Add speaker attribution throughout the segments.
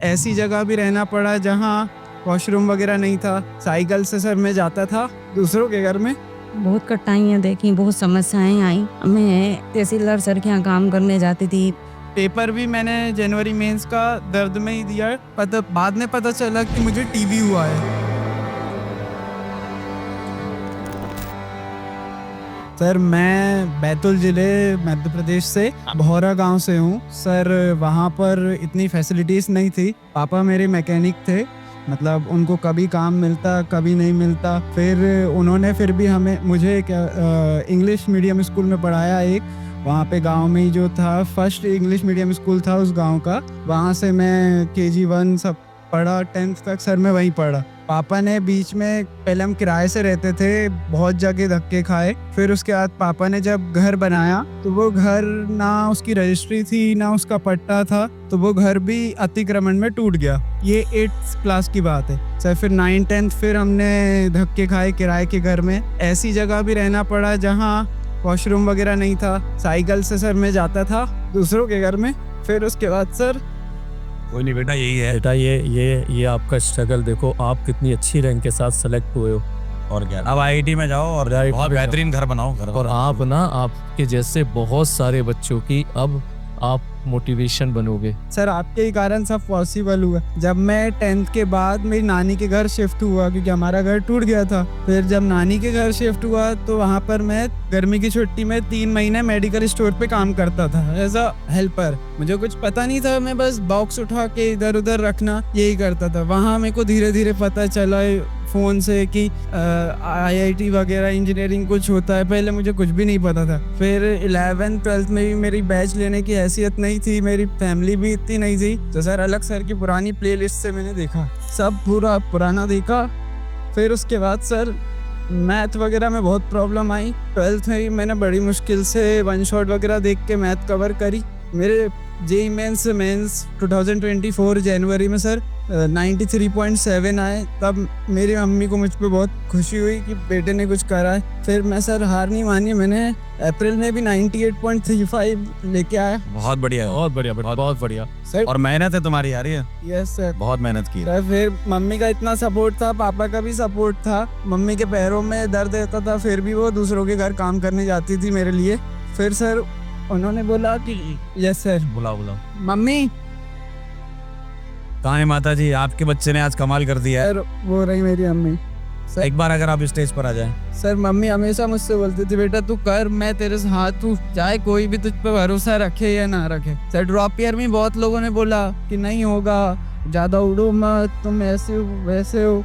Speaker 1: ऐसी जगह भी रहना पड़ा जहाँ वॉशरूम वगैरह नहीं था। साइकिल से सर मैं जाता था दूसरों के घर में।
Speaker 2: बहुत कठिनाइयाँ देखी, बहुत समस्याएं आई। मैं तहसीलदार सर के यहाँ काम करने जाती थी।
Speaker 1: पेपर भी मैंने जनवरी मेंस का दर्द में ही दिया। बाद में पता चला कि मुझे टीबी हुआ है। सर मैं बैतूल ज़िले मध्य प्रदेश से भौरा गांव से हूँ। सर वहाँ पर इतनी फैसिलिटीज़ नहीं थी। पापा मेरे मैकेनिक थे, मतलब उनको कभी काम मिलता कभी नहीं मिलता। फिर उन्होंने फिर भी मुझे इंग्लिश मीडियम स्कूल में पढ़ाया। एक वहाँ पे गांव में ही जो था फर्स्ट इंग्लिश मीडियम स्कूल था उस गांव का। वहाँ से मैं KG 1 सब पढ़ा, 10th तक सर मैं वहीं पढ़ा। पापा ने बीच में, पहले हम किराए से रहते थे, बहुत जगह धक्के खाए। फिर उसके बाद पापा ने जब घर बनाया तो वो घर ना उसकी रजिस्ट्री थी ना उसका पट्टा था, तो वो घर भी अतिक्रमण में टूट गया। ये 8th क्लास की बात है सर। फिर 9th 10th फिर हमने धक्के खाए किराए के घर में। ऐसी जगह भी रहना पड़ा जहाँ वॉशरूम वगैरह नहीं था। साइकिल से सर मैं जाता था दूसरों के घर में। फिर उसके बाद सर
Speaker 3: कोई नहीं बेटा, यही है
Speaker 4: बेटा, ये आपका स्ट्रगल देखो। आप कितनी अच्छी रैंक के साथ सेलेक्ट हुए हो।
Speaker 3: और क्या, अब IIT में जाओ और बहुत बेहतरीन घर बनाओ घर।
Speaker 4: और आप ना, आपके जैसे बहुत सारे बच्चों की अब आप मोटिवेशन बनोगे।
Speaker 1: सर आपके ही कारण सब पॉसिबल हुआ। जब मैं 10th के बाद मेरी नानी के घर शिफ्ट हुआ, क्योंकि हमारा घर टूट गया था। फिर जब नानी के घर शिफ्ट हुआ तो वहाँ पर मैं गर्मी की छुट्टी में 3 महीने मेडिकल स्टोर पे काम करता था एज अ हेल्पर। मुझे कुछ पता नहीं था, मैं बस बॉक्स उठा के इधर उधर रखना यही करता था। वहाँ मेरे को धीरे धीरे पता चला फ़ोन से कि IIT वगैरह इंजीनियरिंग कुछ होता है। पहले मुझे कुछ भी नहीं पता था। फिर 11th 12th में भी मेरी बैच लेने की हैसियत नहीं थी, मेरी फैमिली भी इतनी नहीं थी। तो सर अलग सर की पुरानी प्लेलिस्ट से मैंने देखा, सब पूरा पुराना देखा। फिर उसके बाद सर मैथ वगैरह में बहुत प्रॉब्लम आई। 12th में भी मैंने बड़ी मुश्किल से 1 शॉट वगैरह देख के मैथ कवर करी। मेरे JEE मेंस 2024 जनवरी में सर 93.7 आए। तब मेरी मम्मी को मुझ पे बहुत खुशी हुई कि बेटे ने कुछ करा है। फिर मैं सर हार नहीं मानी, मैंने अप्रैल में भी 98.35 लेके आया।
Speaker 3: बहुत बढ़िया,
Speaker 4: बहुत बढ़िया बेटा, बहुत बढ़िया
Speaker 1: सर।
Speaker 3: और मेहनत है तुम्हारी यार, ये
Speaker 1: यस सर,
Speaker 3: बहुत मेहनत की है।
Speaker 1: सर फिर मम्मी का इतना सपोर्ट था, पापा का भी सपोर्ट था। मम्मी के पैरों में दर्द रहता था, फिर भी वो दूसरों के घर काम करने जाती थी मेरे लिए। फिर सर उन्होंने बोला कि यस सर।
Speaker 3: बुलाओ
Speaker 1: मम्मी।
Speaker 3: कहाँ है माता जी? आपके बच्चे ने आज कमाल कर दिया है।
Speaker 1: सर वो रही मेरी अम्मी।
Speaker 3: एक बार अगर आप स्टेज पर आ जाएं।
Speaker 1: सर मम्मी हमेशा मुझसे बोलती थी, बेटा तू कर, मैं तेरे साथ हूँ, चाहे कोई भी तुझ पे भरोसा रखे या ना रखे। सर ड्रॉप ईयर में बहुत लोगों ने बोला कि नहीं होगा, ज्यादा उड़ो मत, तुम ऐसे हो वैसे हो।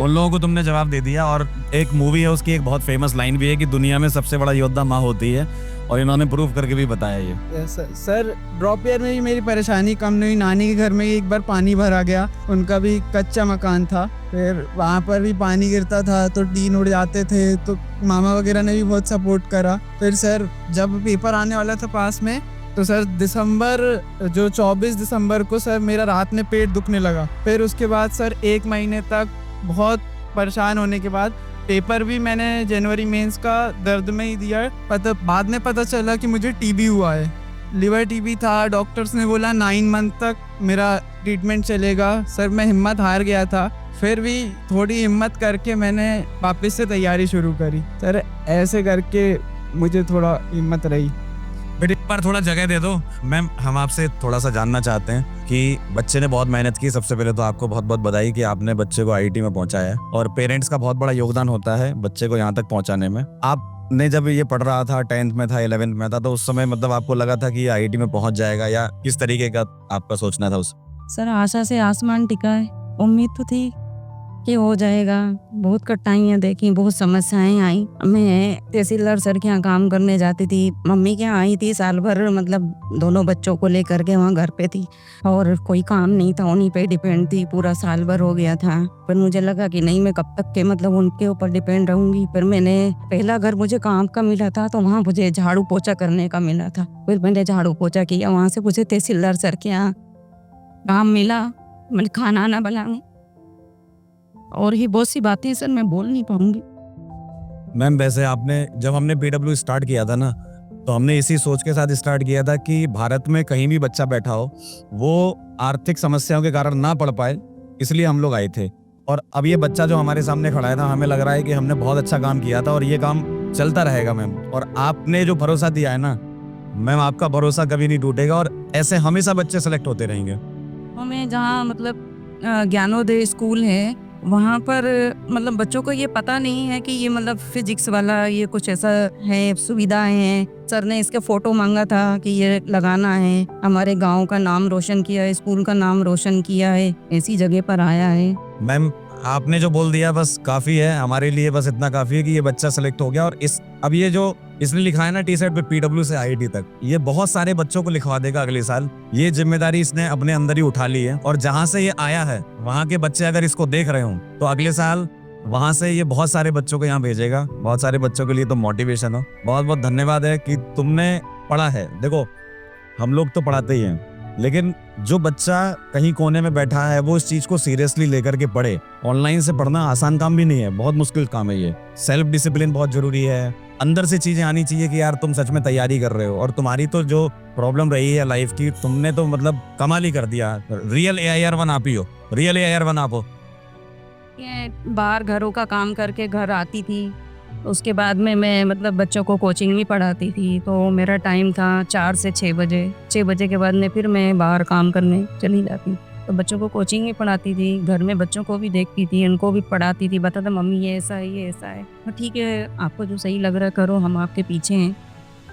Speaker 3: उन लोगों को तुमने जवाब दे दिया। और एक मूवी है उसकी, एक बहुत फेमस लाइन भी है कि दुनिया में सबसे बड़ा योद्धा माँ होती है, और इन्होंने प्रूव करके भी बताया ये।
Speaker 1: सर ड्रॉप ईयर में भी मेरी परेशानी कम नहीं। नानी के घर में एक बार पानी भरा गया, उनका भी कच्चा मकान था। फिर वहाँ पर भी पानी गिरता था तो टीन उड़ जाते थे, तो मामा वगैरह ने भी बहुत सपोर्ट करा। फिर सर जब पेपर आने वाला था पास में, तो सर 24 दिसंबर को सर मेरा रात में पेट दुखने लगा। फिर उसके बाद सर 1 महीने तक बहुत परेशान होने के बाद पेपर भी मैंने जनवरी मेंस का दर्द में ही दिया। बाद में पता चला कि मुझे टीबी हुआ है, लिवर टीबी था। डॉक्टर्स ने बोला 9 मंथ तक मेरा ट्रीटमेंट चलेगा। सर मैं हिम्मत हार गया था, फिर भी थोड़ी हिम्मत करके मैंने वापस से तैयारी शुरू करी। सर ऐसे करके मुझे थोड़ा हिम्मत रही।
Speaker 3: बेटे एक बार थोड़ा जगह दे दो मैम, हम आपसे थोड़ा सा जानना चाहते हैं कि बच्चे ने बहुत मेहनत की। सबसे पहले तो आपको बहुत बहुत बधाई कि आपने बच्चे को IIT में पहुंचाया है, और पेरेंट्स का बहुत बड़ा योगदान होता है बच्चे को यहाँ तक पहुंचाने में। आपने जब ये पढ़ रहा था, 10th में था, 11th में था, तो उस समय मतलब आपको लगा था कि IIT में पहुंच जाएगा, या किस तरीके का आपका सोचना था उस?
Speaker 2: सर आशा से आसमान टिका है, उम्मीद तो थी कि हो जाएगा। बहुत कठिनाइयाँ देखी, बहुत समस्याएं आई। मैं तहसीलदार सर के यहाँ काम करने जाती थी, मम्मी के यहाँ आई थी साल भर, मतलब दोनों बच्चों को लेकर के वहाँ घर पे थी, और कोई काम नहीं था, उन्हीं पे डिपेंड थी। पूरा साल भर हो गया था। पर मुझे लगा कि नहीं, मैं कब तक के मतलब उनके ऊपर डिपेंड रहूंगी। फिर मैंने पहला घर मुझे काम का मिला था, तो वहाँ मुझे झाड़ू पोछा करने का मिला था। फिर मैंने झाड़ू पोछा किया, वहाँ से मुझे तहसीलदार सर के यहाँ काम मिला। मैंने खाना ना बनाऊं, और ही बहुत सी बातें सर मैं बोल नहीं पाऊंगी।
Speaker 3: मैम वैसे आपने, जब हमने PW स्टार्ट किया था ना, तो हमने इसी सोच के साथ स्टार्ट किया था कि भारत में कहीं भी बच्चा बैठा हो, वो आर्थिक समस्याओं के कारण ना पढ़ पाए, इसलिए हम लोग आए थे। और अब ये बच्चा जो हमारे सामने खड़ा है ना, हमें लग रहा है कि हमने बहुत अच्छा काम किया था और ये काम चलता रहेगा मैम। और आपने जो भरोसा दिया है ना मैम, आपका भरोसा कभी नहीं टूटेगा और ऐसे हमेशा बच्चे सेलेक्ट होते रहेंगे।
Speaker 2: हमें जहाँ मतलब ज्ञानोदय स्कूल है वहाँ पर मतलब बच्चों को ये पता नहीं है कि ये मतलब फिजिक्स वाला ये कुछ ऐसा है, सुविधाएं हैं। सर ने इसके फोटो मांगा था कि ये लगाना है, हमारे गांव का नाम रोशन किया है, स्कूल का नाम रोशन किया है, ऐसी जगह पर आया है।
Speaker 3: मैम आपने जो बोल दिया बस काफी है हमारे लिए, बस इतना काफी है कि ये बच्चा सेलेक्ट हो गया। और अब ये जो इसने लिखा है ना टी शर्ट पे PW से IIT तक, ये बहुत सारे बच्चों को लिखवा देगा अगले साल। ये जिम्मेदारी इसने अपने अंदर ही उठा ली है और जहाँ से ये आया है वहाँ के बच्चे अगर इसको देख रहे हो तो अगले साल वहाँ से ये बहुत सारे बच्चों को यहाँ भेजेगा। बहुत सारे बच्चों के लिए तो मोटिवेशन हो। बहुत बहुत धन्यवाद है कि तुमने पढ़ा है। देखो हम लोग तो पढ़ाते ही हैं, लेकिन जो बच्चा कहीं कोने में बैठा है वो इस चीज को सीरियसली लेकर के पढ़े। ऑनलाइन से पढ़ना आसान काम भी नहीं है, बहुत मुश्किल काम है ये। सेल्फ डिसिप्लिन बहुत जरूरी है, अंदर से चीजें आनी चाहिए कि यार तुम सच में तैयारी कर रहे हो। और तुम्हारी तो जो प्रॉब्लम रही है लाइफ की, तुमने तो मतलब कमाल ही कर दिया। रियल AIR1 आप ही हो, रियल AIR1 आप हो।
Speaker 2: ये बाहर घरों का काम करके घर आती थी, उसके बाद में मैं मतलब बच्चों को कोचिंग भी पढ़ाती थी। तो मेरा टाइम था 4 से 6 बजे। 6 बजे के बाद में फिर मैं बाहर काम करने चली जाती। तो बच्चों को कोचिंग भी पढ़ाती थी, घर में बच्चों को भी देखती थी, उनको भी पढ़ाती थी, बताता मम्मी ये ऐसा है, ये ऐसा है। तो ठीक है, आपको जो सही लग रहा है करो, हम आपके पीछे हैं।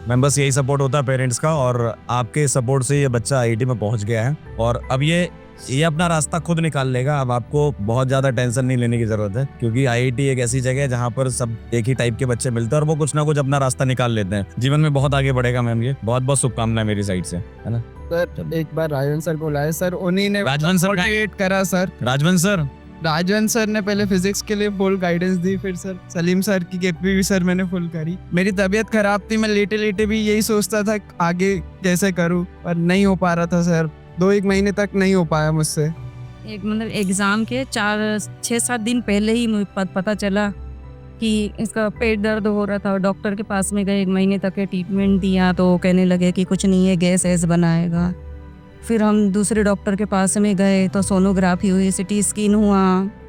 Speaker 3: मैम बस यही सपोर्ट होता है पेरेंट्स का, और आपके सपोर्ट से ये बच्चा IIT में पहुंच गया है और अब ये अपना रास्ता खुद निकाल लेगा। अब आपको बहुत ज्यादा टेंशन नहीं लेने की जरूरत है, क्योंकि IIT एक ऐसी जगह है जहाँ पर सब एक ही टाइप के बच्चे मिलते हैं और वो कुछ ना कुछ अपना रास्ता निकाल लेते हैं। जीवन में बहुत आगे बढ़ेगा मैम। ये बहुत बहुत शुभकामनाएं मेरी साइड से, है ना।
Speaker 1: सर एक बार राजवंश सर को बुलाया सर, उन्हीं ने
Speaker 3: राजवंश सर
Speaker 1: मोटिवेट करा सर। राजवंश सर ने पहले फिजिक्स के लिए फुल गाइडेंस दी, फिर सर सलीम सर की केपी भी सर मैंने फुल करी। मेरी तबीयत खराब थी, मैं लेटे लेटे भी यही सोचता था आगे कैसे करूं, पर नहीं हो पा रहा था सर। 2-1 महीने तक नहीं हो पाया मुझसे।
Speaker 2: एक मतलब एग्ज़ाम के 6-7 दिन पहले ही मुझे पता चला कि इसका पेट दर्द हो रहा था और डॉक्टर के पास में गए। 1 महीने तक के ट्रीटमेंट दिया तो कहने लगे कि कुछ नहीं है, गैस ऐस बनाएगा। फिर हम दूसरे डॉक्टर के पास में गए तो सोनोग्राफी हुई, CT स्कैन हुआ,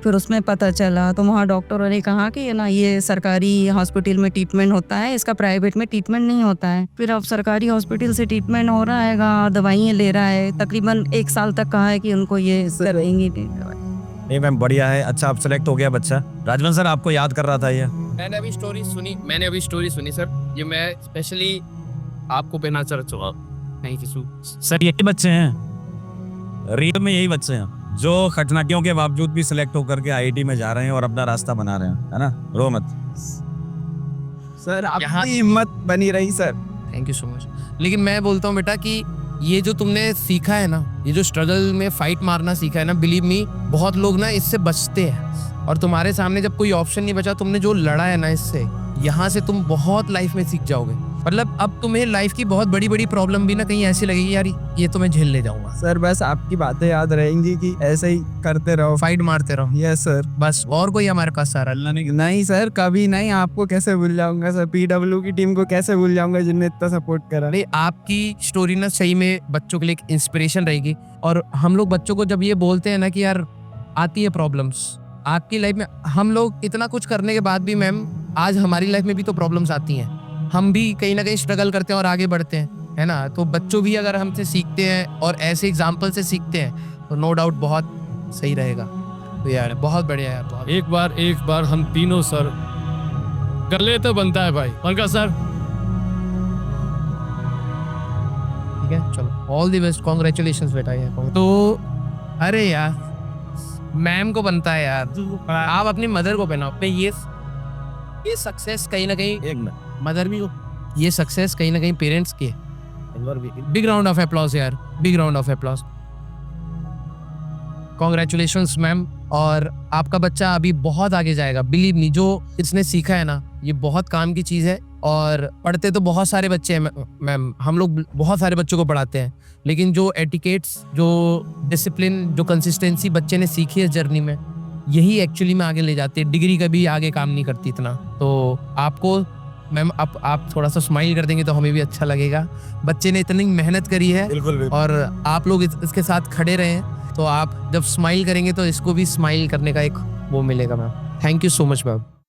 Speaker 2: फिर उसमें पता चला। तो वहाँ डॉक्टरों ने कहा कि ना ये सरकारी हॉस्पिटल में ट्रीटमेंट होता है, इसका प्राइवेट में ट्रीटमेंट नहीं होता है। फिर अब सरकारी हॉस्पिटल से ट्रीटमेंट हो रहा है, दवाइयाँ ले रहा है, तकरीबन 1 साल तक कहा है कि उनको ये रहेंगी।
Speaker 3: नहीं मैम बढ़िया है, अच्छा आप सेलेक्ट हो गया बच्चा। राजवंश सर आपको याद कर रहा था ये?
Speaker 5: मैंने अभी स्टोरी सुनी सर। ये मैं स्पेशली आपको पहना चाहूँगा। Thank you
Speaker 3: sir. यही बच्चे हैं, रियल में यही बच्चे हैं जो खटनाकियों के बावजूद भी सिलेक्ट होकर के IIT में जा रहे हैं और अपना रास्ता बना रहे हैं, है ना। रो मत
Speaker 1: सर, आपकी हिम्मत बनी रही sir.
Speaker 5: Thank you so much. लेकिन मैं बोलता हूँ बेटा कि ये जो तुमने सीखा है ना, ये जो स्ट्रगल में फाइट मारना सीखा है ना, बिलीव मी बहुत लोग ना इससे बचते हैं। और तुम्हारे सामने जब कोई ऑप्शन नहीं बचा, तुमने जो लड़ा है ना इससे, यहाँ से तुम बहुत लाइफ में सीख जाओगे। मतलब अब तुम्हें लाइफ की बहुत बड़ी बड़ी प्रॉब्लम भी ना कहीं ऐसी लगेगी यार ये तो मैं झेल ले जाऊंगा।
Speaker 1: सर बस आपकी बातें याद रहेंगी कि ऐसे ही करते रहो,
Speaker 5: फाइट मारते रहो।
Speaker 1: Yes sir.
Speaker 5: बस और कोई हमारे पास सहारा
Speaker 1: नहीं सर, कभी नहीं। आपको कैसे भूल जाऊंगा सर, PW की टीम को कैसे भूल जाऊंगा जिनने इतना सपोर्ट करा।
Speaker 5: नहीं, आपकी स्टोरी ना सही में बच्चों के लिए एक इंस्पिरेशन रहेगी। और हम लोग बच्चों को जब ये बोलते हैं ना कि यार आती है प्रॉब्लम्स आपकी लाइफ में, हम लोग इतना कुछ करने के बाद भी मैम आज हमारी लाइफ में भी तो प्रॉब्लम्स आती हैं। हम भी कहीं ना कहीं स्ट्रगल करते हैं और आगे बढ़ते हैं, है ना। तो बच्चों भी अगर हमसे सीखते हैं और ऐसे एग्जाम्पल से सीखते हैं तो नो डाउट बहुत सही रहेगा। तो यार बहुत बढ़िया यार, बहुत।
Speaker 4: एक बार हम तीनों सर गले तो बनता है भाई। पंकज सर
Speaker 5: ठीक है, चलो ऑल द बेस्ट, कॉन्ग्रेचुलेशंस बेटा यार। तो अरे यार मैम को बनता है यार, आप अपनी मदर को पहनाओ पे। ये सक्सेस कहीं ना कहीं
Speaker 3: एक मिनट,
Speaker 5: मदर भी हो, ये सक्सेस कहीं ना कहीं पेरेंट्स की है। बिग राउंड ऑफ अप्लॉज यार, big round of applause. Congratulations ma'am. और आपका बच्चा अभी बहुत आगे जाएगा, बिलीव मी। जो इसने सीखा है ना ये बहुत काम की चीज़ है। और पढ़ते तो बहुत सारे बच्चे हैं मैम, हम लोग बहुत सारे बच्चों को पढ़ाते हैं, लेकिन जो एटिकेट्स, जो डिसिप्लिन, जो कंसिस्टेंसी बच्चे ने सीखी है जर्नी में, यही एक्चुअली में आगे ले जाती है। डिग्री कभी आगे काम नहीं करती इतना। तो आपको मैम अब आप थोड़ा सा स्माइल कर देंगे तो हमें भी अच्छा लगेगा। बच्चे ने इतनी मेहनत करी है
Speaker 3: बिल्कुल बिल्कुल।
Speaker 5: और आप लोग इसके साथ खड़े रहे, तो आप जब स्माइल करेंगे तो इसको भी स्माइल करने का एक वो मिलेगा ma'am. Thank you so much ma'am.